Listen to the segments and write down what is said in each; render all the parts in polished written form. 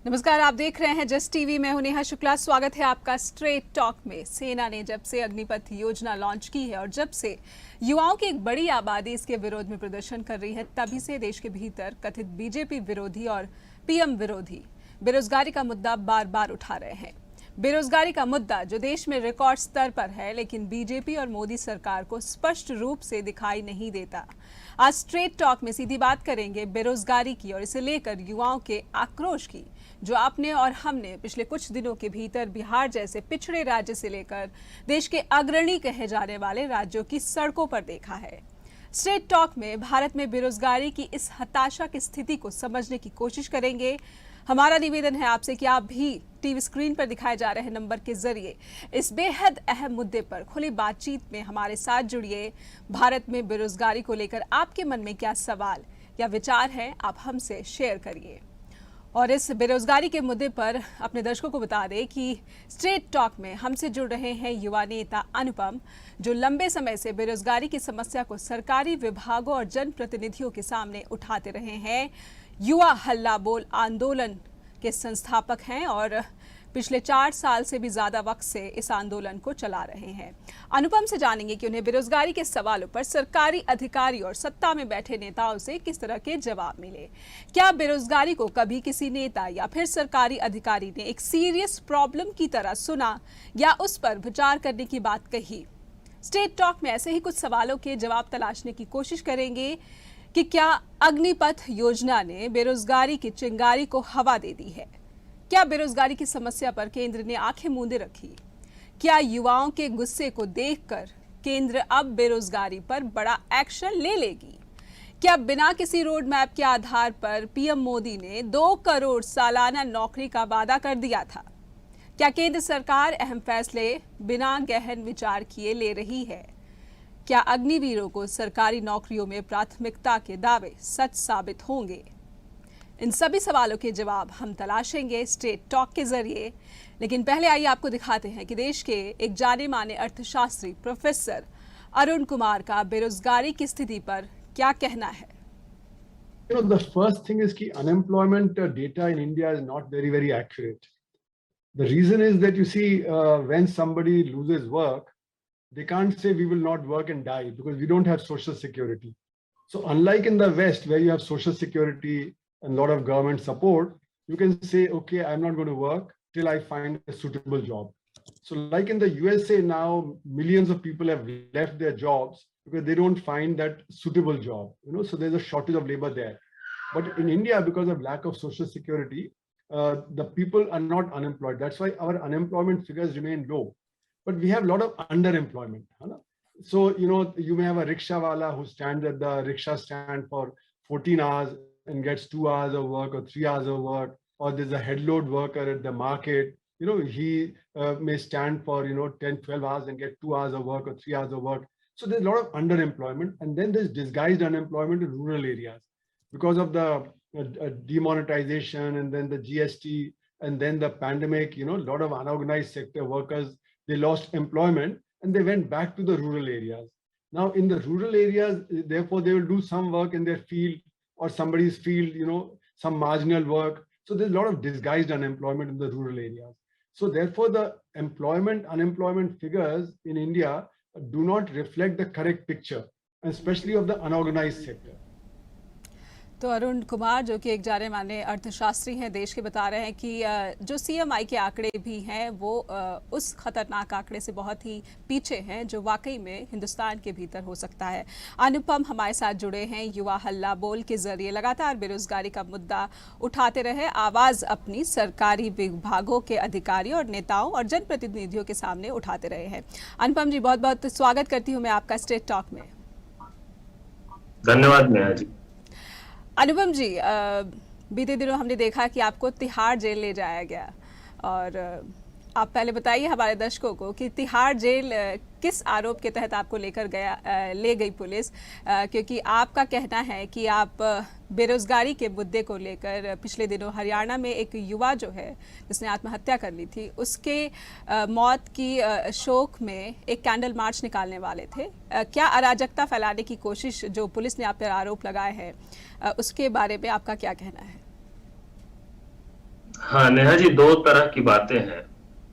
नमस्कार, आप देख रहे हैं जस्ट टीवी। मैं हूं नेहा शुक्ला। स्वागत है आपका स्ट्रेट टॉक में। सेना ने जब से अग्निपथ योजना लॉन्च की है और जब से युवाओं की एक बड़ी आबादी इसके विरोध में प्रदर्शन कर रही है, तभी से देश के भीतर कथित बीजेपी विरोधी और पीएम विरोधी बेरोजगारी का मुद्दा बार बार उठा रहे हैं। बेरोजगारी का मुद्दा जो देश में रिकॉर्ड स्तर पर है, लेकिन बीजेपी और मोदी सरकार को स्पष्ट रूप से दिखाई नहीं देता। आज स्ट्रेट टॉक में सीधी बात करेंगे बेरोजगारी की और इसे लेकर युवाओं के आक्रोश की, जो आपने और हमने पिछले कुछ दिनों के भीतर बिहार जैसे पिछड़े राज्य से लेकर देश के अग्रणी कहे जाने वाले राज्यों की सड़कों पर देखा है। स्ट्रेट टॉक में भारत में बेरोजगारी की इस हताशा की स्थिति को समझने की कोशिश करेंगे। हमारा निवेदन है आपसे कि आप भी टीवी स्क्रीन पर दिखाए जा रहे नंबर के जरिए इस बेहद अहम मुद्दे पर खुली बातचीत में हमारे साथ जुड़िए। भारत में बेरोजगारी को लेकर आपके मन में क्या सवाल या विचार है, आप हमसे शेयर करिए। और इस बेरोजगारी के मुद्दे पर अपने दर्शकों को बता दें कि स्ट्रेट टॉक में हमसे जुड़ रहे हैं युवा नेता अनुपम, जो लंबे समय से बेरोजगारी की समस्या को सरकारी विभागों और जनप्रतिनिधियों के सामने उठाते रहे हैं। युवा हल्ला बोल आंदोलन के संस्थापक हैं और पिछले 4 साल से भी ज्यादा वक्त से इस आंदोलन को चला रहे हैं। अनुपम से जानेंगे कि उन्हें बेरोजगारी के सवालों पर सरकारी अधिकारी और सत्ता में बैठे नेताओं से किस तरह के जवाब मिले। क्या बेरोजगारी को कभी किसी नेता या फिर सरकारी अधिकारी ने एक सीरियस प्रॉब्लम की तरह सुना या उस पर विचार करने की बात कही? स्टेट टॉक में ऐसे ही कुछ सवालों के जवाब तलाशने की कोशिश करेंगे कि क्या अग्निपथ योजना ने बेरोजगारी की चिंगारी को हवा दे दी है? क्या बेरोजगारी की समस्या पर केंद्र ने आंखें मूंदे रखी? क्या युवाओं के गुस्से को देखकर केंद्र अब बेरोजगारी पर बड़ा एक्शन ले लेगी? क्या बिना किसी रोड मैप के आधार पर पीएम मोदी ने 2 करोड़ सालाना नौकरी का वादा कर दिया था? क्या केंद्र सरकार अहम फैसले बिना गहन विचार किए ले रही है? क्या अग्निवीरों को सरकारी नौकरियों में प्राथमिकता के दावे सच साबित होंगे? इन सभी सवालों के जवाब हम तलाशेंगे स्ट्रेट टॉक के जरिए। लेकिन पहले आइए आपको दिखाते हैं कि देश के एक जाने माने अर्थशास्त्री प्रोफेसर अरुण कुमार का बेरोजगारी की स्थिति पर क्या कहना है। The first thing is that unemployment data in India is not very accurate. The reason is that you see, when somebody loses work, they can't say we will not work and die because we don't have social security. So unlike in the West where you have social security and a lot of government support, you can say, okay, I'm not going to work till I find a suitable job. So like in the USA now, millions of people have left their jobs because they don't find that suitable job, so there's a shortage of labor there. But in India, because of lack of social security, the people are not unemployed. That's why our unemployment figures remain low. But we have a lot of underemployment. So, you may have a rickshawala who stands at the rickshaw stand for 14 hours and gets 2 hours of work or 3 hours of work, or there's a headload worker at the market. He may stand for 10, 12 hours and get 2 hours of work or 3 hours of work. So there's a lot of underemployment, and then there's disguised unemployment in rural areas because of the demonetization and then the GST and then the pandemic. A lot of unorganized sector workers, they lost employment and they went back to the rural areas. Now in the rural areas, therefore they will do some work in their field or somebody's field, some marginal work. So there's a lot of disguised unemployment in the rural areas. So therefore the unemployment figures in India do not reflect the correct picture, especially of the unorganized sector. तो अरुण कुमार, जो कि एक जाने माने अर्थशास्त्री हैं, देश के बता रहे हैं कि जो सीएमआई के आंकड़े भी हैं वो उस खतरनाक आंकड़े से बहुत ही पीछे हैं जो वाकई में हिंदुस्तान के भीतर हो सकता है। अनुपम हमारे साथ जुड़े हैं, युवा हल्ला बोल के जरिए लगातार बेरोजगारी का मुद्दा उठाते रहे, आवाज़ अपनी सरकारी विभागों के अधिकारियों और नेताओं और जनप्रतिनिधियों के सामने उठाते रहे हैं। अनुपम जी, बहुत बहुत स्वागत करती हूँ मैं आपका स्ट्रेट टॉक में। धन्यवाद नेहा जी। अनुपम जी, बीते दिनों हमने देखा कि आपको तिहाड़ जेल ले जाया गया, और आप पहले बताइए हमारे दर्शकों को कि तिहाड़ जेल किस आरोप के तहत आपको ले गई पुलिस, क्योंकि आपका कहना है कि आप बेरोजगारी के मुद्दे को लेकर पिछले दिनों हरियाणा में एक युवा जो है जिसने आत्महत्या कर ली थी, उसके मौत की शोक में एक कैंडल मार्च निकालने वाले थे। क्या अराजकता फैलाने की कोशिश जो पुलिस ने आप पर आरोप लगाए हैं, उसके बारे में आपका क्या कहना है? हाँ नेहा जी, दो तरह की बातें हैं।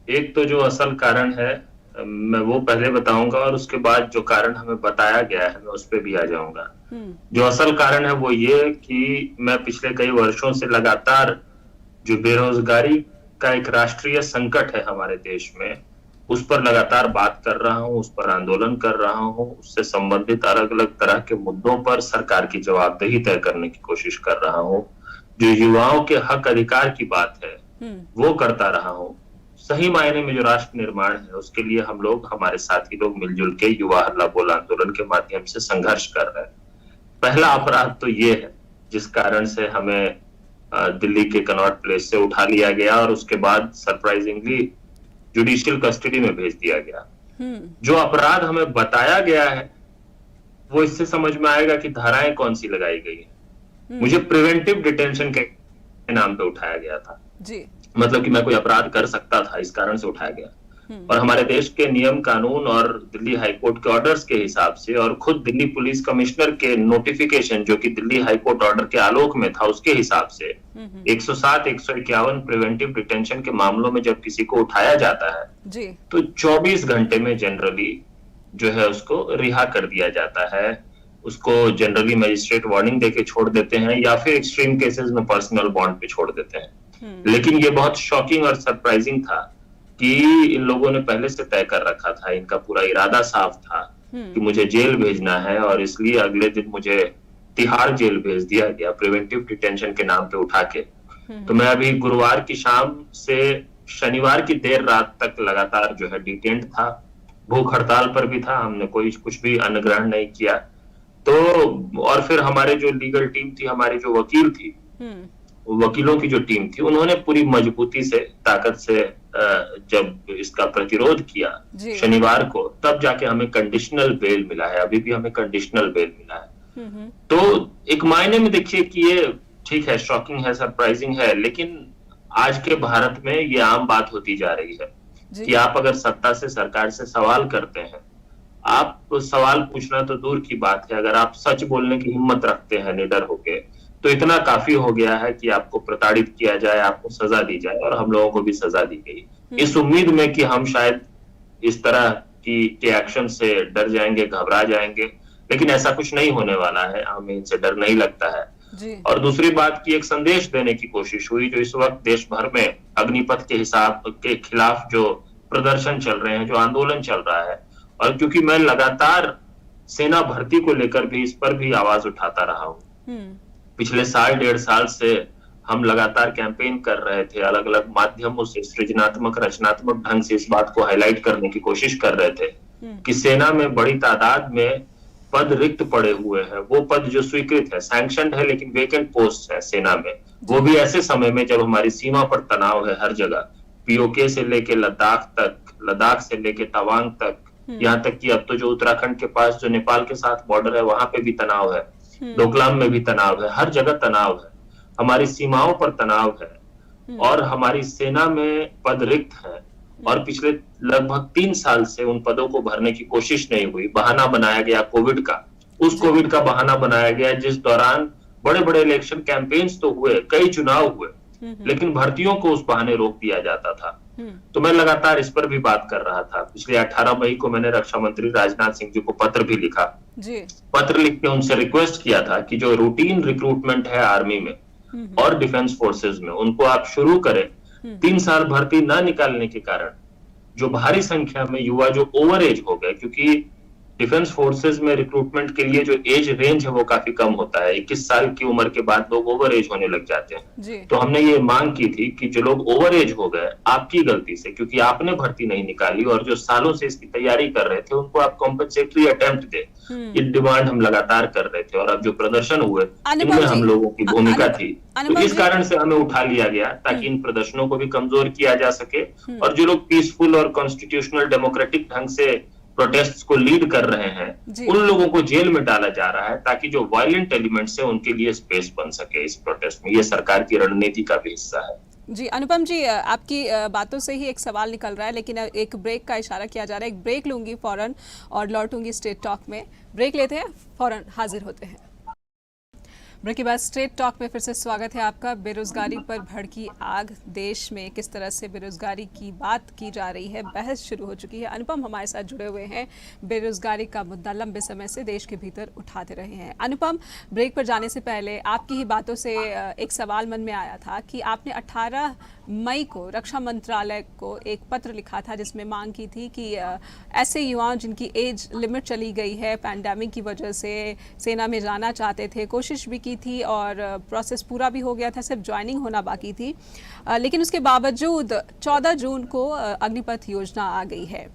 एक तो जो असल कारण है, मैं वो पहले बताऊंगा, और उसके बाद जो कारण हमें बताया गया है मैं उस पर भी आ जाऊंगा। हम्म। जो असल कारण है वो ये कि मैं पिछले कई वर्षों से लगातार जो बेरोजगारी का एक राष्ट्रीय संकट है हमारे देश में, उस पर लगातार बात कर रहा हूँ, उस पर आंदोलन कर रहा हूँ, उससे संबंधित अलग अलग तरह के मुद्दों पर सरकार की जवाबदेही तय करने की कोशिश कर रहा हूँ। जो युवाओं के हक अधिकार की बात है वो करता रहा हूँ। सही मायने में जो राष्ट्र निर्माण है उसके लिए हम लोग, हमारे साथी लोग मिलजुल के युवा हल्ला बोल आंदोलन के माध्यम से संघर्ष कर रहे हैं। पहला अपराध तो ये है जिस कारण से हमें दिल्ली के कनॉट प्लेस से उठा लिया गया और उसके बाद सरप्राइजिंगली जुडिशियल कस्टडी में भेज दिया गया। जो अपराध हमें बताया गया है वो इससे समझ में आएगा कि धाराएं कौन सी लगाई गई है। मुझे प्रिवेंटिव डिटेंशन के नाम पे उठाया गया था जी। मतलब कि मैं कोई अपराध कर सकता था, इस कारण से उठाया गया। और हमारे देश के नियम कानून और दिल्ली हाईकोर्ट के ऑर्डर्स के हिसाब से और खुद दिल्ली पुलिस कमिश्नर के नोटिफिकेशन जो कि दिल्ली हाईकोर्ट ऑर्डर के आलोक में था उसके हिसाब से 107, 151 प्रिवेंटिव डिटेंशन के मामलों में जब किसी को उठाया जाता है जी। तो 24 घंटे में जनरली जो है उसको रिहा कर दिया जाता है। उसको जनरली मजिस्ट्रेट वार्निंग देके छोड़ देते हैं या फिर एक्सट्रीम केसेस में पर्सनल बॉन्ड पे छोड़ देते हैं। लेकिन ये बहुत शॉकिंग और सरप्राइजिंग था कि इन लोगों ने पहले से तय कर रखा था, इनका पूरा इरादा साफ था कि मुझे जेल भेजना है, और इसलिए अगले दिन मुझे तिहाड़ जेल भेज दिया गया प्रिवेंटिव डिटेंशन के नाम पे उठा के। तो मैं अभी गुरुवार की शाम से शनिवार की देर रात तक लगातार जो है डिटेंट था, भूख हड़ताल पर भी था, हमने कोई कुछ भी अन्न ग्रहण नहीं किया। तो और फिर हमारे जो लीगल टीम थी, हमारी जो वकील थी, वकीलों की जो टीम थी, उन्होंने पूरी मजबूती से, ताकत से जब इसका प्रतिरोध किया शनिवार को, तब जाके हमें कंडीशनल बेल मिला है। अभी भी हमें कंडीशनल बेल मिला है। तो एक मायने में देखिए कि ये ठीक है, शॉकिंग है, सरप्राइजिंग है, लेकिन आज के भारत में ये आम बात होती जा रही है कि आप अगर सत्ता से, सरकार से सवाल करते हैं, आप सवाल पूछना तो दूर की बात है, अगर आप सच बोलने की हिम्मत रखते हैं निडर होके, तो इतना काफी हो गया है कि आपको प्रताड़ित किया जाए, आपको सजा दी जाए, और हम लोगों को भी सजा दी गई इस उम्मीद में कि हम शायद इस तरह के एक्शन से डर जाएंगे, घबरा जाएंगे। लेकिन ऐसा कुछ नहीं होने वाला है, हमें इनसे डर नहीं लगता है। और दूसरी बात की एक संदेश देने की कोशिश हुई, जो इस वक्त देश भर में अग्निपथ के हिसाब के खिलाफ जो प्रदर्शन चल रहे हैं, जो आंदोलन चल रहा है, और क्योंकि मैं लगातार सेना भर्ती को लेकर भी इस पर भी आवाज उठाता रहा हूँ, पिछले साल 1.5 साल से हम लगातार कैंपेन कर रहे थे, अलग अलग माध्यमों से सृजनात्मक, रचनात्मक ढंग से इस बात को हाईलाइट करने की कोशिश कर रहे थे कि सेना में बड़ी तादाद में पद रिक्त पड़े हुए हैं। वो पद जो स्वीकृत है, सैंक्शनड है, लेकिन वेकेंट पोस्ट है सेना में, वो भी ऐसे समय में जब हमारी सीमा पर तनाव है हर जगह, पीओके से लेके लद्दाख तक, लद्दाख से लेके तवांग तक, यहाँ तक कि अब तो जो उत्तराखंड के पास जो नेपाल के साथ बॉर्डर है वहां पे भी तनाव है, डोकलाम में भी तनाव है, हर जगह तनाव है, हमारी सीमाओं पर तनाव है, और हमारी सेना में पद रिक्त है, और पिछले लगभग 3 साल से उन पदों को भरने की कोशिश नहीं हुई। बहाना बनाया गया कोविड का, उस कोविड का बहाना बनाया गया जिस दौरान बड़े बड़े इलेक्शन कैंपेन्स तो हुए, कई चुनाव हुए, लेकिन भर्तियों को उस बहाने रोक दिया जाता था। तो मैं लगातार इस पर भी बात कर रहा था। पिछले 18 मई को मैंने रक्षा मंत्री राजनाथ सिंह जी को पत्र भी लिखा, पत्र लिख के उनसे रिक्वेस्ट किया था कि जो रूटीन रिक्रूटमेंट है आर्मी में और डिफेंस फोर्सेस में, उनको आप शुरू करें। 3 साल भर्ती ना निकालने के कारण जो भारी संख्या में युवा जो ओवर एज हो गए, क्योंकि डिफेंस फोर्सेस में रिक्रूटमेंट के लिए जो एज रेंज है वो काफी कम होता है, 21 साल की उम्र के बाद लोग ओवर एज होने लग जाते हैं। तो हमने ये मांग की थी कि जो लोग ओवर एज हो गए आपकी गलती से, क्योंकि आपने भर्ती नहीं निकाली, और जो सालों से इसकी तैयारी कर रहे थे उनको आप कॉम्पेंसेटरी अटेम्प्ट दे, ये डिमांड हम लगातार कर रहे थे। और अब जो प्रदर्शन हुए इनमें हम लोगों की भूमिका थी, तो इस कारण से हमें उठा लिया गया ताकि इन प्रदर्शनों को भी कमजोर किया जा सके, और जो लोग पीसफुल और कॉन्स्टिट्यूशनल डेमोक्रेटिक ढंग से प्रोटेस्ट को लीड कर रहे हैं उन लोगों को जेल में डाला जा रहा है, ताकि जो वायलेंट एलिमेंट्स है उनके लिए स्पेस बन सके इस प्रोटेस्ट में। ये सरकार की रणनीति का भी हिस्सा है। जी अनुपम जी, आपकी बातों से ही एक सवाल निकल रहा है, लेकिन एक ब्रेक का इशारा किया जा रहा है। एक ब्रेक लूंगी फौरन और लौटूंगी स्ट्रेट टॉक में। ब्रेक लेते हैं, फौरन हाजिर होते हैं। ब्रेक के बाद स्ट्रेट टॉक में फिर से स्वागत है आपका। बेरोजगारी पर भड़की आग, देश में किस तरह से बेरोजगारी की बात की जा रही है, बहस शुरू हो चुकी है। अनुपम हमारे साथ जुड़े हुए हैं, बेरोजगारी का मुद्दा लंबे समय से देश के भीतर उठाते रहे हैं। अनुपम, ब्रेक पर जाने से पहले आपकी ही बातों से एक सवाल मन में आया था कि आपने 18 मई को रक्षा मंत्रालय को एक पत्र लिखा था जिसमें मांग की थी कि ऐसे युवाओं जिनकी एज लिमिट चली गई है पैंडेमिक की वजह से, सेना में जाना चाहते थे, कोशिश भी की थी और प्रोसेस पूरा भी हो गया था, सिर्फ ज्वाइनिंग होना बाकी थी, लेकिन उसके बावजूद 14 जून को अग्निपथ योजना आ गई है।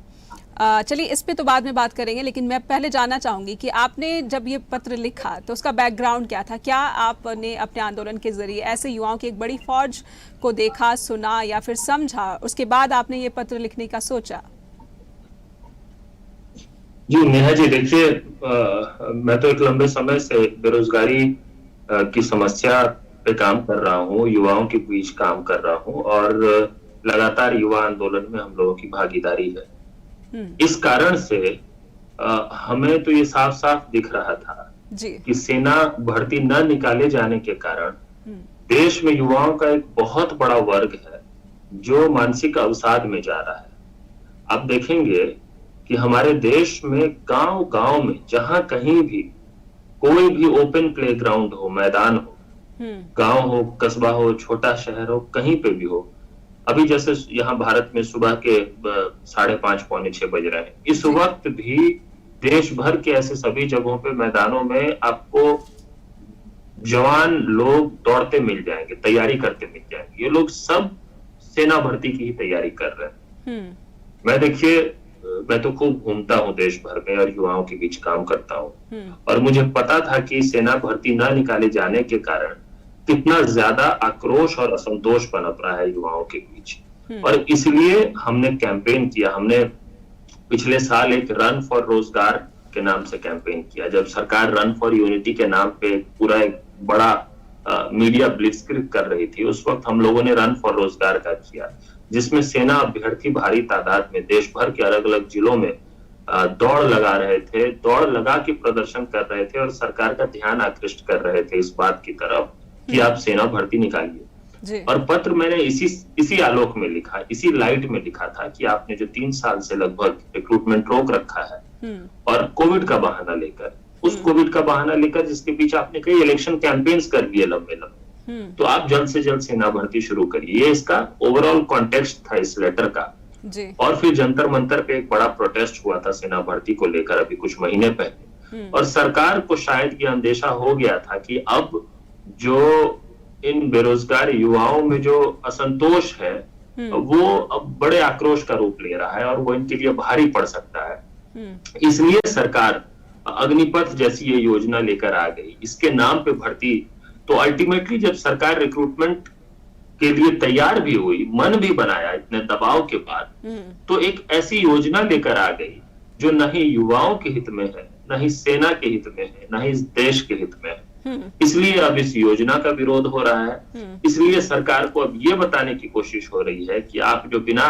चलिए इस पे तो बाद में बात करेंगे, लेकिन मैं पहले जानना चाहूँगी कि आपने जब ये पत्र लिखा तो उसका बैकग्राउंड क्या था? क्या आपने अपने आंदोलन के जरिए ऐसे युवाओं की एक बड़ी फौज को देखा, सुना या फिर समझा, उसके बाद आपने ये पत्र लिखने का सोचा? जी नेहा जी, देखिए मैं तो एक लंबे समय से बेरोजगारी की समस्या पे काम कर रहा हूँ, युवाओं के बीच काम कर रहा हूँ और लगातार युवा आंदोलन में हम लोगों की भागीदारी है। इस कारण से हमें तो ये साफ साफ दिख रहा था कि सेना भर्ती न निकाले जाने के कारण देश में युवाओं का एक बहुत बड़ा वर्ग है जो मानसिक अवसाद में जा रहा है। आप देखेंगे कि हमारे देश में गांव गांव में जहां कहीं भी कोई भी ओपन प्लेग्राउंड हो, मैदान हो, गांव हो, कस्बा हो, छोटा शहर हो, कहीं पे भी हो, अभी जैसे यहाँ भारत में सुबह के 5:30 पौने 6 बज रहे हैं, इस वक्त भी देश भर के ऐसे सभी जगहों पे मैदानों में आपको जवान लोग दौड़ते मिल जाएंगे, तैयारी करते मिल जाएंगे। ये लोग सब सेना भर्ती की ही तैयारी कर रहे हैं। मैं देखिए, मैं तो खूब घूमता हूँ देश भर में और युवाओं के बीच काम करता हूँ और मुझे पता था कि सेना भर्ती न निकाले जाने के कारण कितना ज्यादा आक्रोश और असंतोष पनप रहा है युवाओं के बीच। और इसलिए हमने कैंपेन किया। हमने पिछले साल एक रन फॉर रोजगार के नाम से कैंपेन किया। जब सरकार रन फॉर यूनिटी के नाम पे पूरा एक बड़ा मीडिया ब्लिट्जक्रिग कर रही थी, उस वक्त हम लोगों ने रन फॉर रोजगार का किया, जिसमें सेना अभ्यर्थी भारी तादाद में देश भर के अलग अलग जिलों में दौड़ लगा रहे थे, दौड़ लगा के प्रदर्शन कर रहे थे और सरकार का ध्यान आकृष्ट कर रहे थे इस बात की तरफ कि आप सेना भर्ती निकालिए। और पत्र मैंने इसी आलोक में लिखा, इसी लाइट में लिखा था कि आपने जो 3 साल से लगभग रिक्रूटमेंट रोक रखा है और कोविड का बहाना लेकर, उस कोविड का बहाना लेकर जिसके बीच आपने कई इलेक्शन कैंपेन्स कर दिए लंबे लंबे, तो आप जल्द से जल्द सेना भर्ती शुरू करिए। ये इसका ओवरऑल कॉन्टेक्स्ट था इस लेटर का। और फिर जंतर मंतर पे एक बड़ा प्रोटेस्ट हुआ था सेना भर्ती को लेकर अभी कुछ महीने पहले, और सरकार को शायद ये अंदेशा हो गया था कि अब जो इन बेरोजगार युवाओं में जो असंतोष है वो अब बड़े आक्रोश का रूप ले रहा है और वो इनके लिए भारी पड़ सकता है। इसलिए सरकार अग्निपथ जैसी ये योजना लेकर आ गई। इसके नाम पे भर्ती, तो अल्टीमेटली जब सरकार रिक्रूटमेंट के लिए तैयार भी हुई, मन भी बनाया इतने दबाव के बाद, तो एक ऐसी योजना लेकर आ गई जो न ही युवाओं के हित में है, न ही सेना के हित में है, न ही इस देश के हित में है। इसलिए अब इस योजना का विरोध हो रहा है। इसलिए सरकार को अब ये बताने की कोशिश हो रही है कि आप जो बिना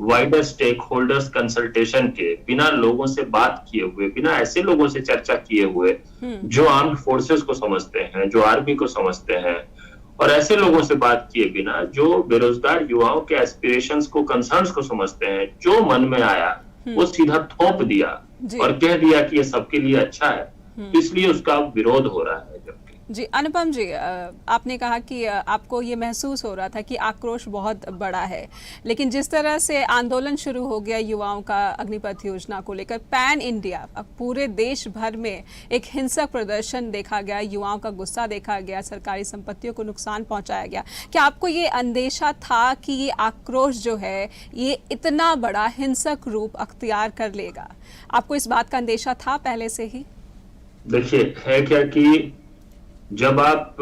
वाइडर स्टेक होल्डर्स कंसल्टेशन के, बिना लोगों से बात किए हुए, बिना ऐसे लोगों से चर्चा किए हुए जो आर्म्ड फोर्सेस को समझते हैं, जो आर्मी को समझते हैं, और ऐसे लोगों से बात किए बिना जो बेरोजगार युवाओं के एस्पिरेशंस को, कंसर्न्स को समझते हैं, जो मन में आया वो सीधा थोप दिया और कह दिया कि ये सबके लिए अच्छा है, इसलिए उसका विरोध हो रहा है। जी अनुपम जी, आपने कहा कि आपको ये महसूस हो रहा था कि आक्रोश बहुत बड़ा है, लेकिन जिस तरह से आंदोलन शुरू हो गया युवाओं का अग्निपथ योजना को लेकर, पैन इंडिया, पूरे देश भर में एक हिंसक प्रदर्शन देखा गया, युवाओं का गुस्सा देखा गया, सरकारी संपत्तियों को नुकसान पहुंचाया गया। क्या आपको ये अंदेशा था कि ये आक्रोश जो है ये इतना बड़ा हिंसक रूप अख्तियार कर लेगा? आपको इस बात का अंदेशा था पहले से ही? देखिए, है क्या कि जब आप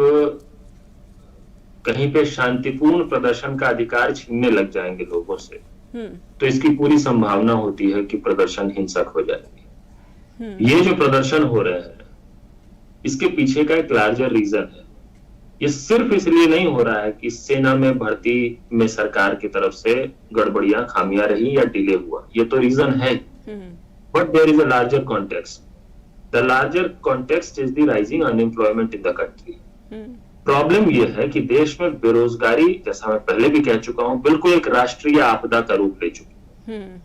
कहीं पे शांतिपूर्ण प्रदर्शन का अधिकार छीनने लग जाएंगे लोगों से, तो इसकी पूरी संभावना होती है कि प्रदर्शन हिंसक हो जाएंगे। ये जो प्रदर्शन हो रहे हैं, इसके पीछे का एक लार्जर रीजन है। ये सिर्फ इसलिए नहीं हो रहा है कि सेना में भर्ती में सरकार की तरफ से गड़बड़ियां, खामियां रही या डिले हुआ, ये तो रीजन है, but there is a larger context. The larger context is the rising unemployment in the country. Problem यह है कि देश में बेरोजगारी, जैसा मैं पहले भी कह चुका हूं, बिल्कुल एक राष्ट्रीय आपदा का रूप ले चुकी है।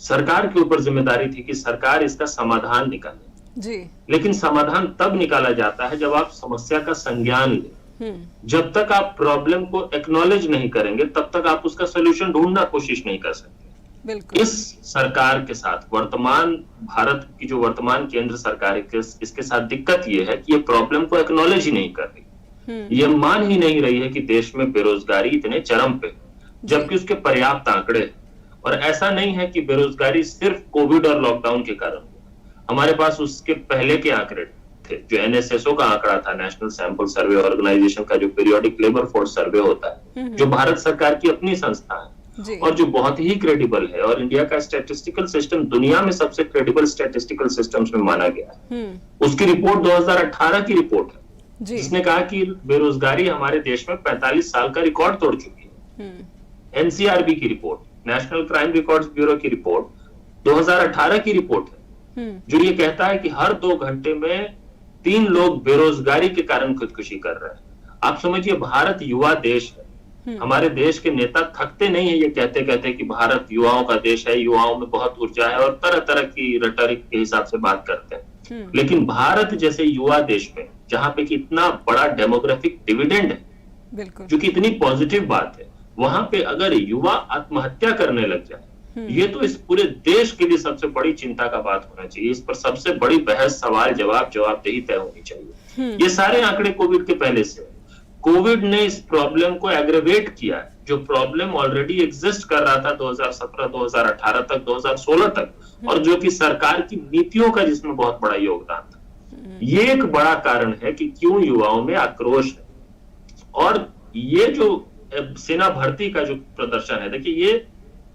सरकार के ऊपर जिम्मेदारी थी कि सरकार इसका समाधान निकाले जी। लेकिन समाधान तब निकाला जाता है जब आप समस्या का संज्ञान लें। जब तक आप प्रॉब्लम को एक्नॉलेज नहीं करेंगे तब तक आप उसका सोल्यूशन ढूंढना कोशिश नहीं कर सकते। बिल्कुल। इस सरकार के साथ वर्तमान भारत की जो वर्तमान केंद्र सरकार है, इसके साथ दिक्कत ये है कि ये प्रॉब्लम को एक्नॉलेज ही नहीं कर रही। ये मान ही नहीं रही है कि देश में बेरोजगारी इतने चरम पे, जबकि उसके पर्याप्त आंकड़े हैं। और ऐसा नहीं है कि बेरोजगारी सिर्फ कोविड और लॉकडाउन के कारण हुआ। हमारे पास उसके पहले के आंकड़े थे, जो एनएसएसओ का आंकड़ा था, नेशनल सैंपल सर्वे ऑर्गेनाइजेशन का जो पीरियोडिक लेबर फोर्स सर्वे होता है, जो भारत सरकार की अपनी संस्था है और जो बहुत ही क्रेडिबल है, और इंडिया का स्टैटिस्टिकल सिस्टम दुनिया में सबसे क्रेडिबल स्टैटिस्टिकल सिस्टम्स में माना गया है। उसकी रिपोर्ट 2018 की रिपोर्ट है, जिसने कहा कि बेरोजगारी हमारे देश में 45 साल का रिकॉर्ड तोड़ चुकी है। एनसीआरबी की report, national crime records bureau की रिपोर्ट 2018 की रिपोर्ट है, जो ये कहता है कि हर 2 घंटे में 3 लोग बेरोजगारी के कारण खुदकुशी कर रहे हैं। आप समझिए, भारत युवा देश है। हमारे देश के नेता थकते नहीं है ये कहते कहते कि भारत युवाओं का देश है, युवाओं में बहुत ऊर्जा है, और तरह तरह की रेटोरिक के हिसाब से बात करते हैं। लेकिन भारत जैसे युवा देश में, जहां पे कि इतना बड़ा डेमोग्राफिक डिविडेंड है, जो कि इतनी पॉजिटिव बात है, वहां पे अगर युवा आत्महत्या करने लग जाए, ये तो इस पूरे देश के लिए सबसे बड़ी चिंता का बात होना चाहिए। इस पर सबसे बड़ी बहस, सवाल जवाबदेही तय होनी चाहिए। ये सारे आंकड़े कोविड के पहले से है। कोविड ने इस प्रॉब्लम को एग्रेवेट किया है। जो प्रॉब्लम ऑलरेडी एग्जिस्ट कर रहा था 2017, 2018 तक, 2016 तक, और जो कि सरकार की नीतियों का जिसमें बहुत बड़ा योगदान था। ये एक बड़ा कारण है कि क्यों युवाओं में आक्रोश है। और ये जो सेना भर्ती का जो प्रदर्शन है, देखिए ये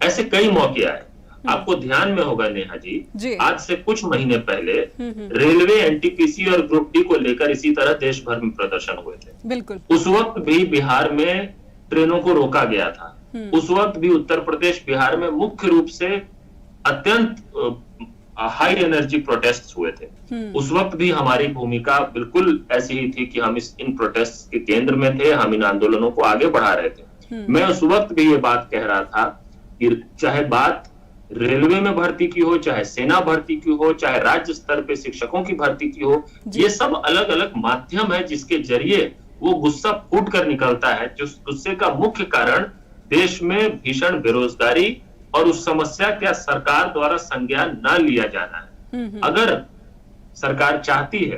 ऐसे कई मौके आए। आपको ध्यान में होगा नेहा जी, आज से कुछ महीने पहले रेलवे, एनटीपीसी और ग्रुप डी को लेकर इसी तरह देश भर में प्रदर्शन हुए थे। बिल्कुल। उस वक्त भी बिहार में ट्रेनों को रोका गया था। उस वक्त भी उत्तर प्रदेश, बिहार में मुख्य रूप से अत्यंत हाई एनर्जी प्रोटेस्ट हुए थे। उस वक्त भी हमारी भूमिका बिल्कुल ऐसी ही थी कि हम इन प्रोटेस्ट के केंद्र में थे, हम इन आंदोलनों को आगे बढ़ा रहे थे। मैं उस वक्त भी ये बात कह रहा था कि चाहे बात रेलवे में भर्ती की हो, चाहे सेना भर्ती की हो, चाहे राज्य स्तर पे शिक्षकों की भर्ती की हो, ये सब अलग अलग माध्यम है जिसके जरिए वो गुस्सा फूट कर निकलता है। जो गुस्से का मुख्य कारण देश में भीषण बेरोजगारी और उस समस्या का सरकार द्वारा संज्ञान न लिया जाना है। अगर सरकार चाहती है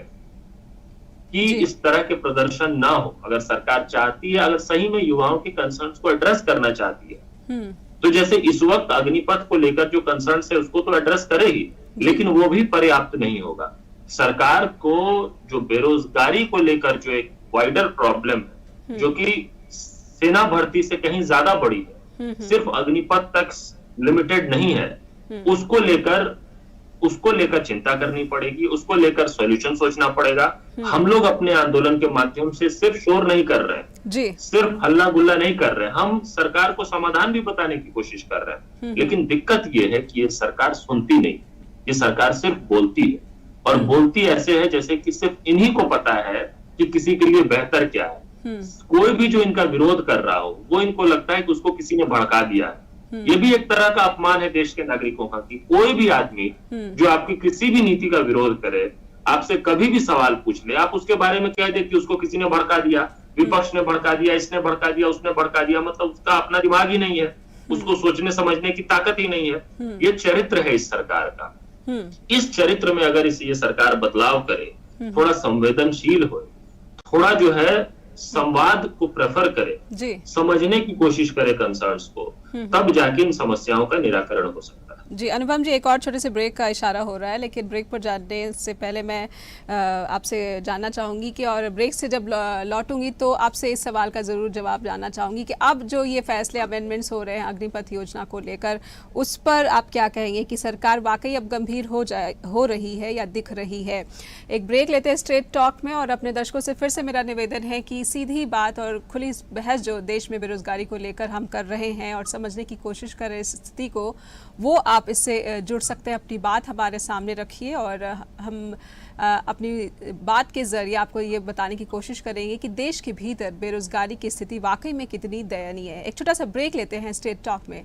कि इस तरह के प्रदर्शन ना हो, अगर सरकार चाहती है, अगर सही में युवाओं के कंसर्न्स को एड्रेस करना चाहती है, तो जैसे इस वक्त अग्निपथ को लेकर जो कंसर्न है उसको तो एड्रेस करेगी, लेकिन वो भी पर्याप्त नहीं होगा। सरकार को जो बेरोजगारी को लेकर जो एक वाइडर प्रॉब्लम है, जो कि सेना भर्ती से कहीं ज्यादा बड़ी है, सिर्फ अग्निपथ तक लिमिटेड नहीं है, उसको लेकर चिंता करनी पड़ेगी, उसको लेकर सॉल्यूशन सोचना पड़ेगा। हम लोग अपने आंदोलन के माध्यम से सिर्फ शोर नहीं कर रहे हैं, सिर्फ हल्ला गुल्ला नहीं कर रहे हैं, हम सरकार को समाधान भी बताने की कोशिश कर रहे हैं। लेकिन दिक्कत ये है कि ये सरकार सुनती नहीं, ये सरकार सिर्फ बोलती है, और बोलती ऐसे है जैसे कि सिर्फ इन्हीं को पता है कि किसी के लिए बेहतर क्या है। कोई भी जो इनका विरोध कर रहा हो, वो इनको लगता है कि उसको किसी ने भड़का दिया है। ये भी एक तरह का अपमान है देश के नागरिकों का कि कोई भी आदमी जो आपकी किसी भी नीति का विरोध करे, आपसे कभी भी सवाल पूछ ले, आप उसके बारे में कह दे कि उसको किसी ने भड़का दिया, विपक्ष ने भड़का दिया, इसने भड़का दिया, उसने भड़का दिया, मतलब उसका अपना दिमाग ही नहीं है, उसको सोचने समझने की ताकत ही नहीं है। ये चरित्र है इस सरकार का। इस चरित्र में अगर ये सरकार बदलाव करे, थोड़ा संवेदनशील हो, थोड़ा जो है संवाद को प्रेफर करे, समझने की कोशिश करे कंसर्न्स को, तब जाके इन समस्याओं का निराकरण हो सकता है। जी अनुपम जी, एक और छोटे से ब्रेक का इशारा हो रहा है, लेकिन ब्रेक पर जाने से पहले मैं आपसे जानना चाहूँगी कि, और ब्रेक से जब लौटूंगी तो आपसे इस सवाल का ज़रूर जवाब जानना चाहूँगी कि अब जो ये फैसले, अमेंडमेंट्स हो रहे हैं अग्निपथ योजना को लेकर, उस पर आप क्या कहेंगे कि सरकार वाकई अब गंभीर हो रही है या दिख रही है? एक ब्रेक लेते हैं स्ट्रेट टॉक में, और अपने दर्शकों से फिर से मेरा निवेदन है कि सीधी बात और खुली बहस जो देश में बेरोजगारी को लेकर हम कर रहे हैं और समझने की कोशिश कर रहे हैं स्थिति को, वो आप आप इससे जुड़ सकते हैं, अपनी बात हमारे सामने रखिए और हम अपनी बात के जरिए आपको ये बताने की कोशिश करेंगे कि देश के भीतर बेरोजगारी की स्थिति वाकई में कितनी दयनीय है। एक छोटा सा ब्रेक लेते हैं स्ट्रेट टॉक में।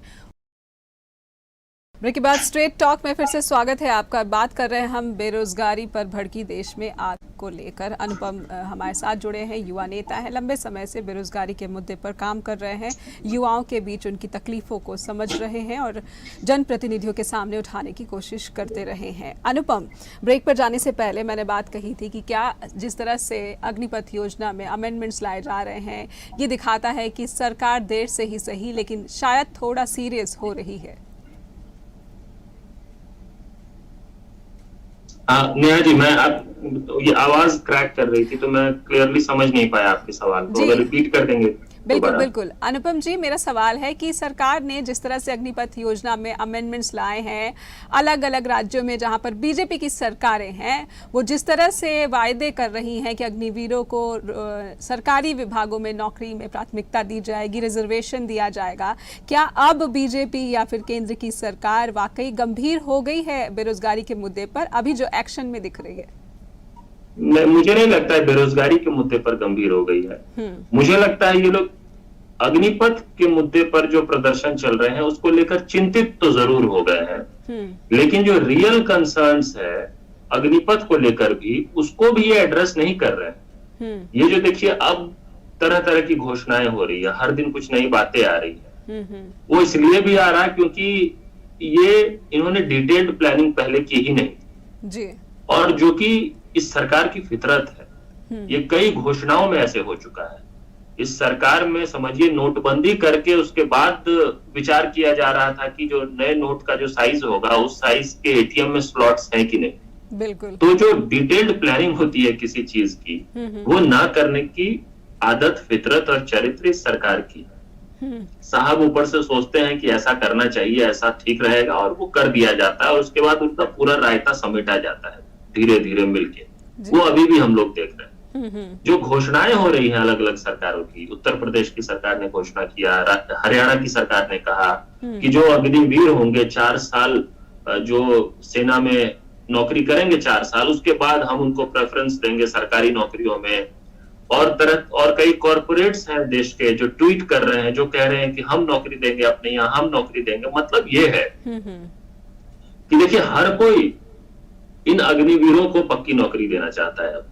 ब्रेक के बाद स्ट्रेट टॉक में फिर से स्वागत है आपका। बात कर रहे हैं हम बेरोजगारी पर भड़की देश में आग को लेकर। अनुपम हमारे साथ जुड़े हैं, युवा नेता हैं, लंबे समय से बेरोजगारी के मुद्दे पर काम कर रहे हैं, युवाओं के बीच उनकी तकलीफों को समझ रहे हैं और जनप्रतिनिधियों के सामने उठाने की कोशिश करते रहे हैं। अनुपम, ब्रेक पर जाने से पहले मैंने बात कही थी कि क्या जिस तरह से अग्निपथ योजना में अमेंडमेंट्स लाए जा रहे हैं, ये दिखाता है कि सरकार देर से ही सही लेकिन शायद थोड़ा सीरियस हो रही है। नेहा जी, मैं आप ये आवाज क्रैक कर रही थी तो मैं क्लियरली समझ नहीं पाया आपके सवाल को, अगर रिपीट कर देंगे। बिल्कुल बिल्कुल। अनुपम जी, मेरा सवाल है कि सरकार ने जिस तरह से अग्निपथ योजना में अमेंडमेंट्स लाए हैं, अलग अलग राज्यों में जहां पर बीजेपी की सरकारें हैं, वो जिस तरह से वायदे कर रही हैं कि अग्निवीरों को सरकारी विभागों में नौकरी में प्राथमिकता दी जाएगी, रिजर्वेशन दिया जाएगा, क्या अब बीजेपी या फिर केंद्र की सरकार वाकई गंभीर हो गई है बेरोजगारी के मुद्दे पर, अभी जो एक्शन में दिख रही है? मुझे नहीं लगता है बेरोजगारी के मुद्दे पर गंभीर हो गई है। मुझे लगता है ये लोग अग्निपथ के मुद्दे पर जो प्रदर्शन चल रहे हैं उसको लेकर चिंतित तो जरूर हो गए हैं, लेकिन जो रियल कंसर्न्स है अग्निपथ को लेकर भी, उसको भी ये एड्रेस नहीं कर रहे हैं। ये जो देखिए अब तरह तरह की घोषणाएं हो रही है, हर दिन कुछ नई बातें आ रही है, वो इसलिए भी आ रहा है क्योंकि ये इन्होंने डिटेल्ड प्लानिंग पहले की ही नहीं जी। और जो कि इस सरकार की फितरत है, ये कई घोषणाओं में ऐसे हो चुका है। इस सरकार में समझिए नोटबंदी करके उसके बाद विचार किया जा रहा था कि जो नए नोट का जो साइज होगा उस साइज के एटीएम में स्लॉट्स हैं कि नहीं। बिल्कुल। तो जो डिटेल्ड प्लानिंग होती है किसी चीज की, वो ना करने की आदत, फितरत और चरित्र इस सरकार की है। साहब ऊपर से सोचते हैं कि ऐसा करना चाहिए, ऐसा ठीक रहेगा, और वो कर दिया जाता है और उसके बाद उनका पूरा रायता समेटा जाता है धीरे धीरे मिलके। वो अभी भी हम लोग देख रहे हैं। जो घोषणाएं हो रही हैं अलग अलग सरकारों की, उत्तर प्रदेश की सरकार ने घोषणा किया, हरियाणा की सरकार ने कहा कि जो अग्निवीर होंगे 4 साल जो सेना में नौकरी करेंगे 4 साल, उसके बाद हम उनको प्रेफरेंस देंगे सरकारी नौकरियों में। और कई कॉर्पोरेट्स हैं देश के जो ट्वीट कर रहे हैं, जो कह रहे हैं कि हम नौकरी देंगे अपने यहाँ, हम नौकरी देंगे। मतलब ये है कि देखिए हर कोई इन अग्निवीरों को पक्की नौकरी देना चाहता है।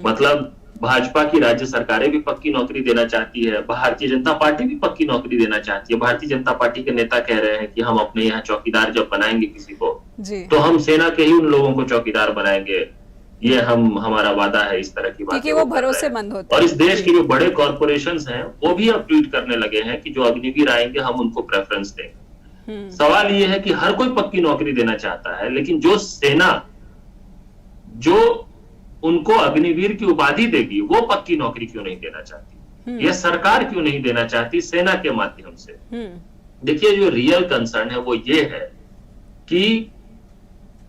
मतलब भाजपा की राज्य सरकारें भी पक्की नौकरी देना चाहती है, भारतीय जनता पार्टी भी पक्की नौकरी देना चाहती है। भारतीय जनता पार्टी के नेता कह रहे हैं कि हम अपने यहाँ चौकीदार जब बनाएंगे किसी को, तो हम सेना के ही उन लोगों को चौकीदार बनाएंगे, ये हमारा वादा है। इस तरह की बातें वो भरोसेमंद होते हैं। और इस देश के जो बड़े कॉर्पोरेशंस हैं वो भी अब ट्वीट करने लगे हैं कि जो अग्निवीर आएंगे हम उनको प्रेफरेंस देंगे। सवाल ये है कि हर कोई पक्की नौकरी देना चाहता है, लेकिन जो सेना जो उनको अग्निवीर की उपाधि देगी वो पक्की नौकरी क्यों नहीं देना चाहती? यह सरकार क्यों नहीं देना चाहती सेना के माध्यम से? देखिए जो रियल कंसर्न है वो ये है कि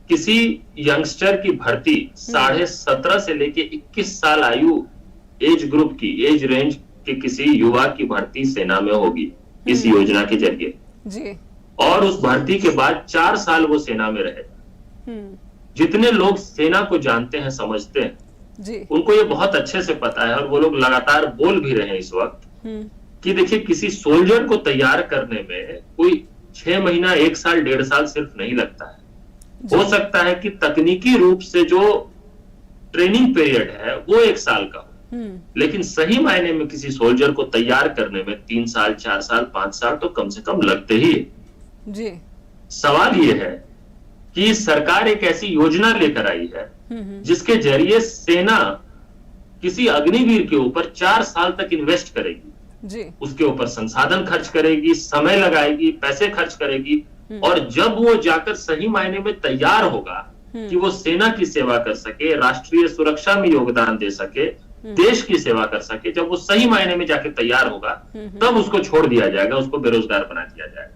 किसी यंगस्टर की भर्ती 17.5 से लेके 21 साल आयु एज ग्रुप की, एज रेंज के किसी युवा की भर्ती सेना में होगी इस योजना के जरिए जी। और उस भर्ती के बाद 4 साल वो सेना में रहेगा। जितने लोग सेना को जानते हैं, समझते हैं जी, उनको ये बहुत अच्छे से पता है और वो लोग लगातार बोल भी रहे हैं इस वक्त कि देखिए किसी सोल्जर को तैयार करने में कोई 6 महीना, 1 साल, 1.5 साल सिर्फ नहीं लगता है। हो सकता है कि तकनीकी रूप से जो ट्रेनिंग पीरियड है वो 1 साल का हो, लेकिन सही मायने में किसी सोल्जर को तैयार करने में 3 साल, 4 साल, 5 साल तो कम से कम लगते ही जी। सवाल ये है कि सरकार एक ऐसी योजना लेकर आई है जिसके जरिए सेना किसी अग्निवीर के ऊपर 4 साल तक इन्वेस्ट करेगी जी। उसके ऊपर संसाधन खर्च करेगी, समय लगाएगी, पैसे खर्च करेगी, और जब वो जाकर सही मायने में तैयार होगा कि वो सेना की सेवा कर सके, राष्ट्रीय सुरक्षा में योगदान दे सके, देश की सेवा कर सके, जब वो सही मायने में जाके तैयार होगा तब उसको छोड़ दिया जाएगा, उसको बेरोजगार बना दिया जाएगा।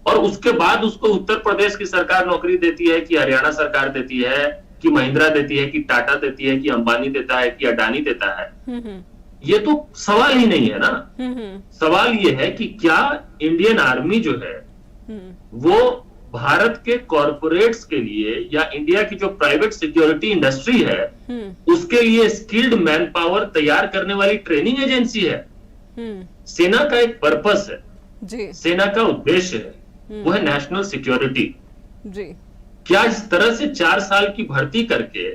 और उसके बाद उसको उत्तर प्रदेश की सरकार नौकरी देती है कि हरियाणा सरकार देती है कि महिंद्रा देती है कि टाटा देती है कि अंबानी देता है कि अडानी देता है, ये तो सवाल ही नहीं है ना। सवाल ये है कि क्या इंडियन आर्मी जो है वो भारत के कॉरपोरेट्स के लिए या इंडिया की जो प्राइवेट सिक्योरिटी इंडस्ट्री है उसके लिए स्किल्ड मैन पावर तैयार करने वाली ट्रेनिंग एजेंसी है। सेना का एक पर्पस है जी सेना का उद्देश्य है वो है नेशनल सिक्योरिटी। जी क्या इस तरह से 4 साल की भर्ती करके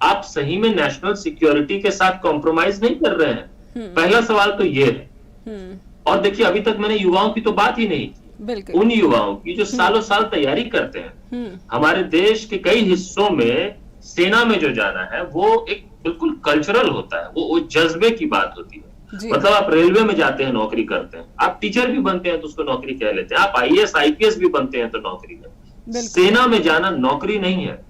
आप सही में नेशनल सिक्योरिटी के साथ कॉम्प्रोमाइज नहीं कर रहे हैं? पहला सवाल तो ये है। और देखिए अभी तक मैंने युवाओं की तो बात ही नहीं की, बिल्कुल उन युवाओं की जो सालों साल तैयारी करते हैं। हमारे देश के कई हिस्सों में सेना में जो जाना है वो एक बिल्कुल कल्चरल होता है, वो जज्बे की बात होती है। जी। मतलब आप रेलवे में जाते हैं नौकरी करते हैं, आप टीचर भी बनते हैं तो उसको नौकरी कह लेते हैं, आप आईएएस आईपीएस भी बनते हैं तो नौकरी है। सेना में जाना नौकरी नहीं है।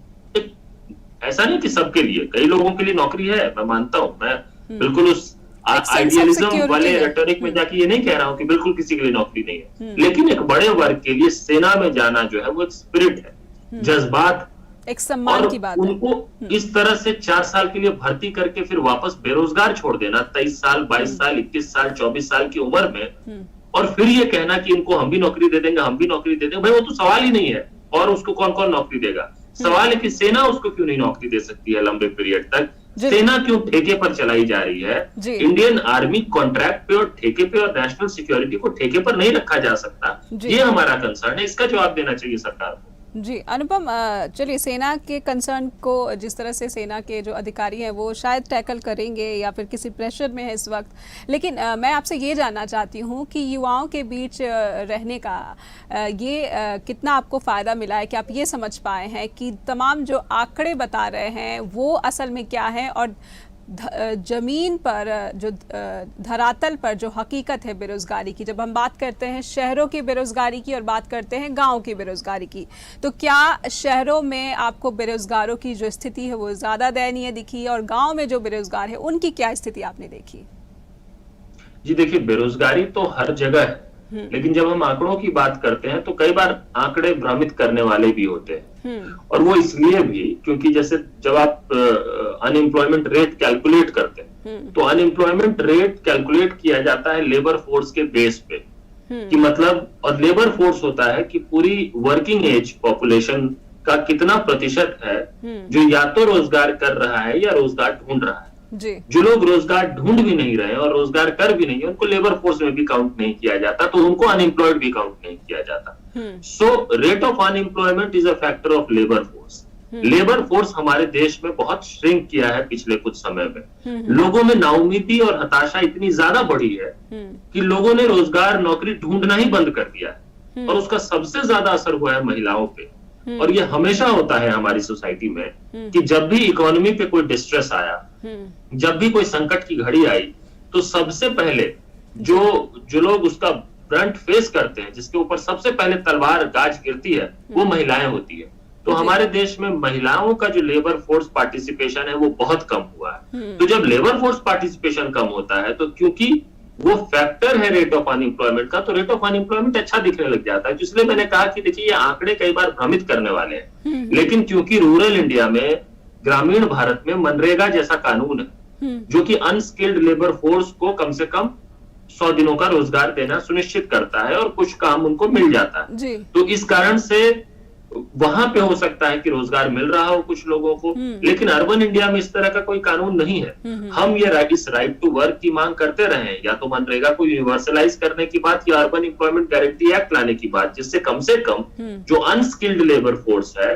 ऐसा नहीं कि सबके लिए, कई लोगों के लिए नौकरी है, मैं मानता हूं। मैं बिल्कुल उस आइडियलिज्म वाले रेटोरिक में जाके ये नहीं कह रहा हूं कि बिल्कुल किसी के लिए नौकरी नहीं है, लेकिन एक बड़े वर्ग के लिए सेना में जाना जो है वो एक स्पिरिट है, जज्बात, एक सम्मान की बात है। उनको इस तरह से 4 साल के लिए भर्ती करके फिर वापस बेरोजगार छोड़ देना 23 साल 22 साल 21 साल 24 साल की उम्र में, और फिर ये कहना कि इनको हम भी नौकरी दे देंगे, हम भी नौकरी दे देंगे, भाई वो तो सवाल ही नहीं है। और उसको कौन कौन नौकरी देगा? सवाल है कि सेना उसको क्यों नहीं नौकरी दे सकती है लंबे पीरियड तक? सेना क्यों ठेके पर चलाई जा रही है? इंडियन आर्मी कॉन्ट्रैक्ट पे और ठेके पे और नेशनल सिक्योरिटी को ठेके पर नहीं रखा जा सकता। ये हमारा कंसर्न है, इसका जवाब देना चाहिए सरकार को। जी अनुपम, चलिए सेना के कंसर्न को जिस तरह से सेना के जो अधिकारी हैं वो शायद टैकल करेंगे या फिर किसी प्रेशर में है इस वक्त, लेकिन मैं आपसे ये जानना चाहती हूँ कि युवाओं के बीच रहने का ये कितना आपको फ़ायदा मिला है कि आप ये समझ पाए हैं कि तमाम जो आंकड़े बता रहे हैं वो असल में क्या है, और जमीन पर जो धरातल पर जो हकीकत है बेरोजगारी की, जब हम बात करते हैं शहरों की बेरोजगारी की और बात करते हैं गांव की बेरोजगारी की, तो क्या शहरों में आपको बेरोजगारों की जो स्थिति है वो ज़्यादा दयनीय दिखी और गांव में जो बेरोजगार है उनकी क्या स्थिति आपने देखी? जी देखिए, बेरोजगारी तो हर जगह है, लेकिन जब हम आंकड़ों की बात करते हैं तो कई बार आंकड़े भ्रमित करने वाले भी होते हैं। और वो इसलिए भी क्योंकि जैसे जब आप अनएम्प्लॉयमेंट रेट कैलकुलेट करते हैं तो अनएम्प्लॉयमेंट रेट कैलकुलेट किया जाता है लेबर फोर्स के बेस पे, कि मतलब, और लेबर फोर्स होता है कि पूरी वर्किंग एज पॉपुलेशन का कितना प्रतिशत है जो या तो रोजगार कर रहा है या रोजगार ढूंढ रहा है। जो लोग रोजगार ढूंढ भी नहीं रहे और रोजगार कर भी नहीं है उनको लेबर फोर्स में भी काउंट नहीं किया जाता, तो उनको अनएम्प्लॉयड भी काउंट नहीं किया जाता। So rate of unemployment is a factor of labour force. Labour force हमारे देश में बहुत श्रिंक किया है पिछले कुछ समय में। लोगों में नाउमीदी और हताशा इतनी ज्यादा बढ़ी है कि लोगों ने रोजगार नौकरी ढूंढना ही बंद कर दिया है, और उसका सबसे ज्यादा असर हुआ है महिलाओं पे। और ये हमेशा होता है हमारी सोसाइटी में कि जब भी इकोनॉमी पे कोई डिस्ट्रेस आया, जब भी कोई संकट की घड़ी आई, तो सबसे पहले जो लोग उसका फ्रंट फेस करते हैं, जिसके ऊपर सबसे पहले तलवार गाज गिरती है, वो महिलाएं होती है। तो हमारे देश में महिलाओं का जो लेबर फोर्स पार्टिसिपेशन है वो बहुत कम हुआ है। तो जब लेबर फोर्स पार्टिसिपेशन कम होता है तो क्योंकि वो फैक्टर है रेट ऑफ अनएम्प्लॉयमेंट का, तो रेट ऑफ अनएम्प्लॉयमेंट अच्छा दिखने लग जाता है। इसलिए मैंने कहा कि देखिए ये आंकड़े कई बार भ्रमित करने वाले हैं, लेकिन क्योंकि रूरल इंडिया में, ग्रामीण भारत में मनरेगा जैसा कानून है जो कि अनस्किल्ड लेबर फोर्स को कम से कम 100 दिनों का रोजगार देना सुनिश्चित करता है और कुछ काम उनको मिल जाता है, तो इस कारण से वहां पे हो सकता है कि रोजगार मिल रहा हो कुछ लोगों को, लेकिन अर्बन इंडिया में इस तरह का कोई कानून नहीं है। हम ये इस राइट टू वर्क की मांग करते रहे हैं, या तो मनरेगा को यूनिवर्सलाइज करने की बात या अर्बन एम्प्लॉयमेंट गारंटी एक्ट लाने की बात, जिससे कम से कम जो अनस्किल्ड लेबर फोर्स है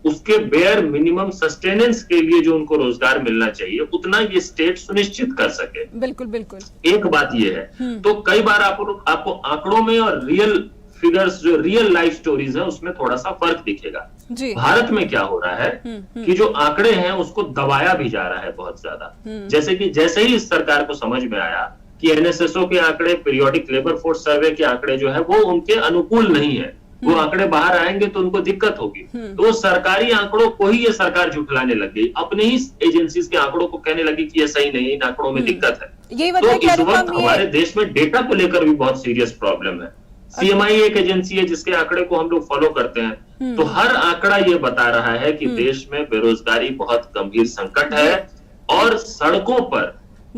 उसके बेयर मिनिमम सस्टेनेंस के लिए जो उनको रोजगार मिलना चाहिए उतना ये स्टेट सुनिश्चित कर सके। बिल्कुल बिल्कुल, एक बात ये है। तो कई बार आपको आंकड़ों में और रियल फिगर्स, जो रियल लाइफ स्टोरीज है, उसमें थोड़ा सा फर्क दिखेगा। भारत में क्या हो रहा है कि जो आंकड़े हैं उसको दबाया भी जा रहा है बहुत ज्यादा। जैसे ही इस सरकार को समझ में आया कि एनएसएसओ के आंकड़े, पीरियोडिक लेबर फोर्स सर्वे के आंकड़े जो है वो उनके अनुकूल नहीं है, वो आंकड़े बाहर आएंगे तो उनको दिक्कत होगी, तो सरकारी आंकड़ों को ही ये सरकार झुठलाने लग गई, अपने ही एजेंसीज के आंकड़ों को कहने लगी कि ये सही नहीं, इन आंकड़ों में दिक्कत है। तो इस वक्त हमारे देश में डेटा को लेकर भी बहुत सीरियस प्रॉब्लम है। सीएमआई एक एजेंसी है जिसके आंकड़े को हम लोग फॉलो करते हैं, तो हर आंकड़ा ये बता रहा है कि देश में बेरोजगारी बहुत गंभीर संकट है, और सड़कों पर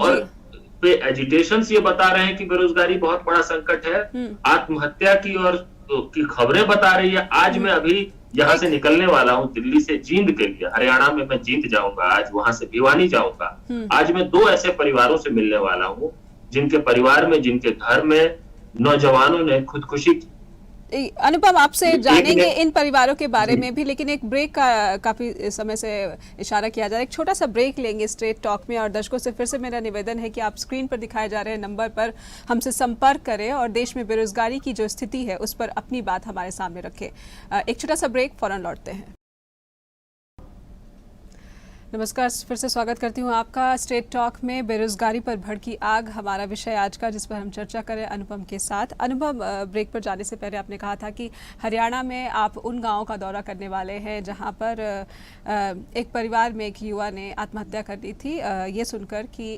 और पे एजिटेशन ये बता रहे हैं कि बेरोजगारी बहुत बड़ा संकट है। आत्महत्या की और की खबरें बता रही है। आज मैं अभी यहाँ से निकलने वाला हूँ दिल्ली से जींद के लिए, हरियाणा में मैं जींद जाऊंगा, आज वहां से भिवानी जाऊंगा। आज मैं 2 ऐसे परिवारों से मिलने वाला हूँ जिनके परिवार में, जिनके घर में नौजवानों ने खुदकुशी की। अनुपम, आपसे जानेंगे इन परिवारों के बारे में भी, लेकिन एक ब्रेक का काफी समय से इशारा किया जा रहा है। एक छोटा सा ब्रेक लेंगे स्ट्रेट टॉक में, और दर्शकों से फिर से मेरा निवेदन है कि आप स्क्रीन पर दिखाए जा रहे नंबर पर हमसे संपर्क करें और देश में बेरोजगारी की जो स्थिति है उस पर अपनी बात हमारे सामने रखें। एक छोटा सा ब्रेक, फौरन लौटते हैं। नमस्कार, फिर से स्वागत करती हूँ आपका स्ट्रेट टॉक में। बेरोजगारी पर भड़की आग हमारा विषय आज का, जिस पर हम चर्चा करें अनुपम के साथ। अनुपम, ब्रेक पर जाने से पहले आपने कहा था कि हरियाणा में आप उन गांवों का दौरा करने वाले हैं जहां पर एक परिवार में एक युवा ने आत्महत्या कर ली थी, ये सुनकर कि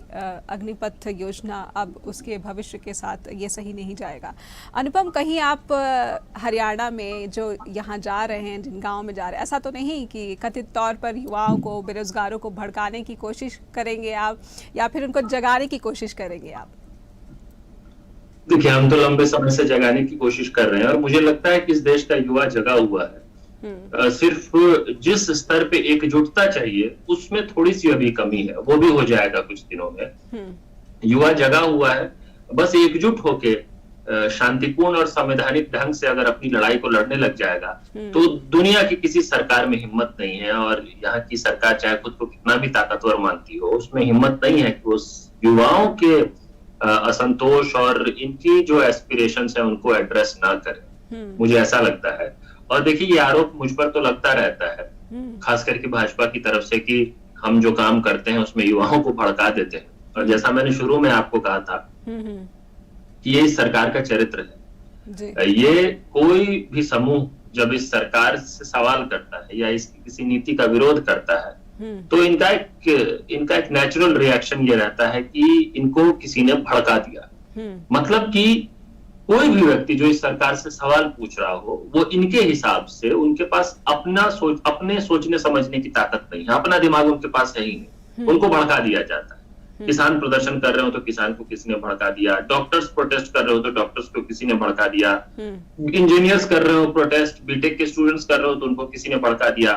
अग्निपथ योजना अब उसके भविष्य के साथ ये सही नहीं जाएगा। अनुपम, कहीं आप हरियाणा में जो यहाँ जा रहे हैं, जिन गाँव में जा रहे हैं, ऐसा तो नहीं कि कथित तौर पर युवाओं को, बेरोजगार को भड़काने की कोशिश करेंगे आप, या फिर उनको जगाने की कोशिश करेंगे आप? देखिए, हम तो लंबे समय से जगाने की कोशिश कर रहे हैं और मुझे लगता है कि इस देश का युवा जगा हुआ है। सिर्फ जिस स्तर पे एकजुटता चाहिए उसमें थोड़ी सी अभी कमी है, वो भी हो जाएगा कुछ दिनों में। युवा जगा हुआ है, बस एकजुट होके शांतिपूर्ण और संवैधानिक ढंग से अगर अपनी लड़ाई को लड़ने लग जाएगा तो दुनिया की किसी सरकार में हिम्मत नहीं है, और यहाँ की सरकार चाहे खुद को कितना भी ताकतवर मानती हो, उसमें हिम्मत नहीं है कि उस युवाओं के असंतोष और इनकी जो एस्पिरेशंस है उनको एड्रेस ना करे। मुझे ऐसा लगता है। और देखिए, ये आरोप मुझ पर तो लगता रहता है, खास करके भाजपा की तरफ से, कि हम जो काम करते हैं उसमें युवाओं को भड़का देते हैं। और जैसा मैंने शुरू में आपको कहा था कि ये इस सरकार का चरित्र है। ये कोई भी समूह जब इस सरकार से सवाल करता है या इसकी किसी नीति का विरोध करता है तो इनका एक नेचुरल रिएक्शन ये रहता है कि इनको किसी ने भड़का दिया। मतलब कि कोई भी व्यक्ति जो इस सरकार से सवाल पूछ रहा हो, वो इनके हिसाब से, उनके पास अपने सोचने समझने की ताकत नहीं है, अपना दिमाग उनके पास है ही नहीं, उनको भड़का दिया जाता है। किसान प्रदर्शन कर रहे हो तो किसान को किसी ने भड़का दिया, डॉक्टर्स प्रोटेस्ट कर रहे हो तो डॉक्टर्स को किसी ने भड़का दिया, इंजीनियर्स कर रहे हो प्रोटेस्ट, बीटेक के स्टूडेंट्स कर रहे हो तो उनको किसी ने भड़का दिया,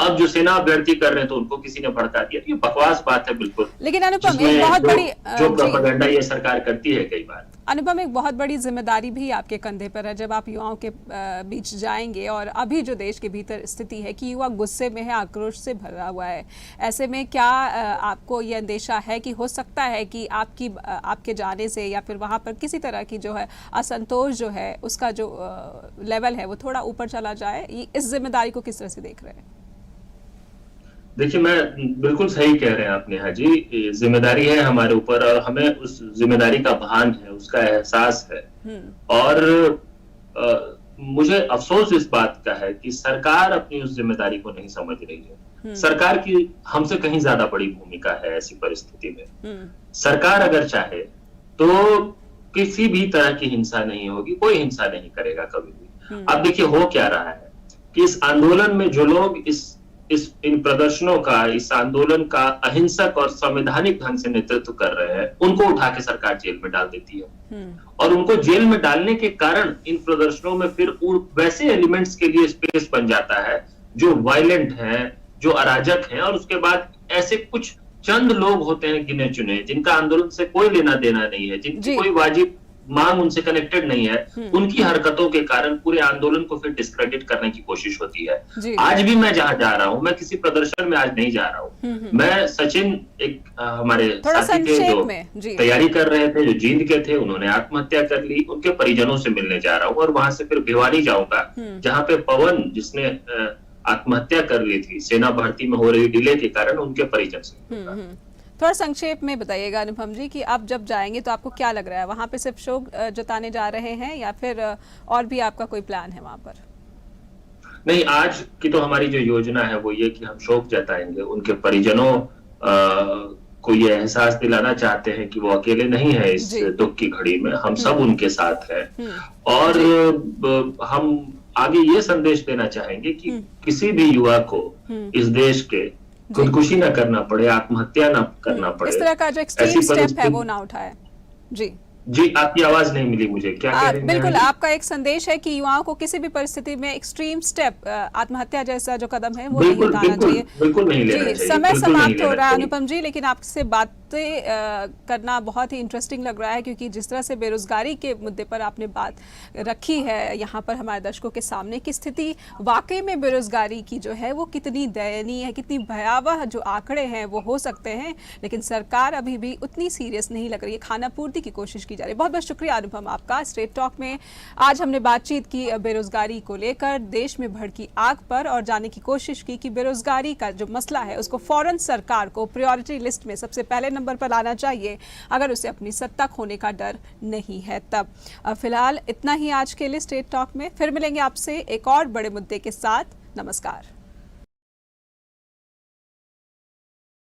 अब जो सेना अभ्यर्थी कर रहे हैं तो उनको किसी ने भड़का दिया। ये बकवास बात है बिल्कुल। लेकिन अनुपम, एक बहुत बड़ी जो प्रोपेगेंडा ये सरकार करती है कई बार। अनुपम, एक बहुत बड़ी जिम्मेदारी भी आपके कंधे पर है जब आप युवाओं के बीच जाएंगे, और अभी जो देश के भीतर स्थिति है कि युवा गुस्से में है, आक्रोश से भरा हुआ है। ऐसे में क्या आपको ये अंदेशा है कि हो सकता है कि आपके जाने से या फिर वहाँ पर किसी तरह की जो है असंतोष जो है उसका जो लेवल है वो थोड़ा ऊपर चला जाए? इस जिम्मेदारी को किस तरह से देख रहे हैं? देखिए, मैं बिल्कुल सही कह रहे हैं आप नेहा जी, जिम्मेदारी है हमारे ऊपर और हमें उस जिम्मेदारी का भान है, उसका एहसास है। और मुझे अफसोस इस बात का है कि सरकार अपनी उस जिम्मेदारी को नहीं समझ रही है। सरकार की हमसे कहीं ज्यादा बड़ी भूमिका है ऐसी परिस्थिति में। सरकार अगर चाहे तो किसी भी तरह की हिंसा नहीं होगी, कोई हिंसा नहीं करेगा कभी भी। अब देखिए, हो क्या रहा है कि इस आंदोलन में जो लोग इन प्रदर्शनों का, इस आंदोलन का अहिंसक और संवैधानिक ढंग से नेतृत्व कर रहे हैं, उनको उठा के सरकार जेल में डाल देती है। और उनको जेल में डालने के कारण इन प्रदर्शनों में फिर वैसे एलिमेंट्स के लिए स्पेस बन जाता है जो वायलेंट हैं, जो अराजक हैं, और उसके बाद ऐसे कुछ चंद लोग होते हैं गिने चुने जिनका आंदोलन से कोई लेना देना नहीं है, जिनकी कोई वाजिब मांग उनसे कनेक्टेड नहीं है, उनकी हरकतों के कारण पूरे आंदोलन को फिर डिस्क्रेडिट करने की कोशिश होती है। आज भी मैं जहां जा रहा हूं, मैं किसी प्रदर्शन में आज नहीं जा रहा हूं। मैं सचिन, एक हमारे साथी थे जो तैयारी कर रहे थे, जो जींद के थे, उन्होंने आत्महत्या कर ली, उनके परिजनों से मिलने जा रहा हूं। और वहां से फिर भिवानी जाऊंगा जहां पे पवन, जिसने आत्महत्या कर ली थी सेना भर्ती में हो रही डिले के कारण, उनके परिजन से। थोड़ा संक्षेप में बताइएगा अनुपम जी कि आप जब जाएंगे तो आपको क्या लग रहा है? वहाँ पे सिर्फ शोक जताने जा रहे हैं या फिर और भी आपका कोई प्लान है वहाँ पर? नहीं, आज की तो हमारी जो योजना है वो ये कि हम शोक जताएंगे, उनके परिजनों को ये एहसास दिलाना चाहते हैं कि वो अकेले नहीं है इस दुख की घड़ी में, हम सब उनके साथ हैं। और हम आगे ये संदेश देना चाहेंगे कि किसी भी युवा को इस देश के खुदकुशी ना करना पड़े, आत्महत्या ना करना पड़े, इस तरह का जो एक्सट्रीम स्टेप है वो ना उठाए। जी जी, आपकी आवाज नहीं मिली मुझे, क्या कह रही हैं बिल्कुल, नेहा जी? आपका एक संदेश है कि युवाओं को किसी भी परिस्थिति में एक्सट्रीम स्टेप आत्महत्या जैसा जो कदम है वो नहीं बिल्कुल उठाना बिल्कुल चाहिए। बिल्कुल नहीं लेना जी, चाहिए, समय बिल्कुल नहीं समाप्त हो लेना रहा है चाहिए। अनुपम जी, लेकिन आपसे बातें करना बहुत ही इंटरेस्टिंग लग रहा है, क्योंकि जिस तरह से बेरोजगारी के मुद्दे पर आपने बात रखी है यहाँ पर हमारे दर्शकों के सामने की स्थिति वाकई में बेरोजगारी की जो है वो कितनी दयनीय है, कितनी भयावह जो आंकड़े हैं वो हो सकते हैं, लेकिन सरकार अभी भी उतनी सीरियस नहीं लग रही है, खाना पूर्ति की कोशिश की जा रही है। बहुत बहुत शुक्रिया अनुपम आपका। स्ट्रेट टॉक में आज हमने बातचीत की बेरोजगारी को लेकर, देश में भड़की आग पर, और जानने की कोशिश की कि बेरोजगारी का जो मसला है उसको फौरन सरकार को प्रायोरिटी लिस्ट में सबसे पहले नंबर पर लाना चाहिए अगर उसे अपनी सत्ता खोने का डर नहीं है तब। फिलहाल इतना ही आज के लिए स्ट्रेट टॉक में, फिर मिलेंगे आपसे एक और बड़े मुद्दे के साथ। नमस्कार।